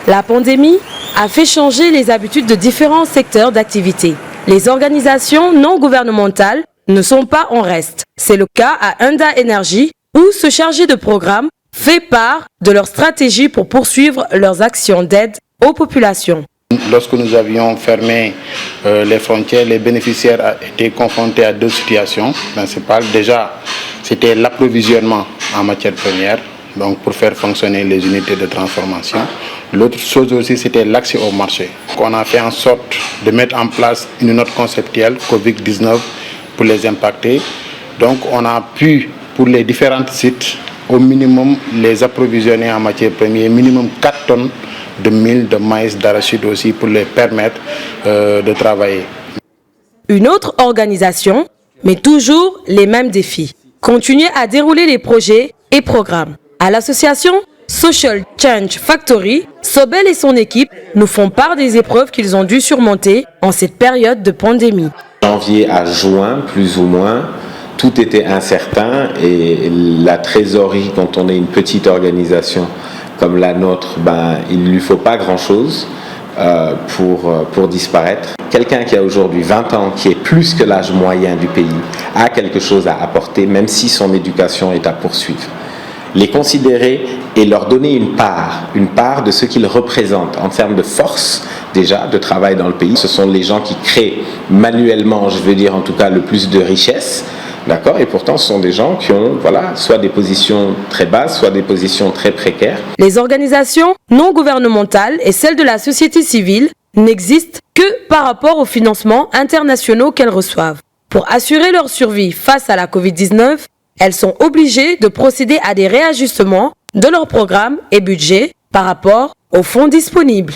La pandémie a fait changer les habitudes de différents secteurs d'activité. Les organisations non gouvernementales ne sont pas en reste. C'est le cas à Unda Energy où ce chargé de programme fait part de leur stratégie pour poursuivre leurs actions d'aide aux populations. Lorsque nous avions fermé les frontières, les bénéficiaires étaient confrontés à deux situations principales. Déjà, c'était l'approvisionnement en matières premières, donc pour faire fonctionner les unités de transformation. L'autre chose aussi, c'était l'accès au marché. On a fait en sorte de mettre en place une note conceptuelle Covid-19 pour les impacter. Donc on a pu, pour les différents sites, au minimum les approvisionner en matières premières, minimum 4 tonnes de mil, de maïs, d'arachide aussi pour les permettre de travailler. Une autre organisation, mais toujours les mêmes défis. Continuer à dérouler les projets et programmes. À l'association Social Change Factory, Sobel et son équipe nous font part des épreuves qu'ils ont dû surmonter en cette période de pandémie. Janvier à juin, plus ou moins, tout était incertain et la trésorerie, quand on est une petite organisation comme la nôtre, il ne lui faut pas grand-chose pour disparaître. Quelqu'un qui a aujourd'hui 20 ans, qui est plus que l'âge moyen du pays, a quelque chose à apporter, même si son éducation est à poursuivre. Les considérer et leur donner une part de ce qu'ils représentent en termes de force déjà de travail dans le pays. Ce sont les gens qui créent manuellement, je veux dire en tout cas, le plus de richesse. D'accord ? Et pourtant, ce sont des gens qui ont soit des positions très basses, soit des positions très précaires. Les organisations non gouvernementales et celles de la société civile n'existent que par rapport aux financements internationaux qu'elles reçoivent. Pour assurer leur survie face à la Covid-19, elles sont obligées de procéder à des réajustements de leurs programmes et budgets par rapport aux fonds disponibles.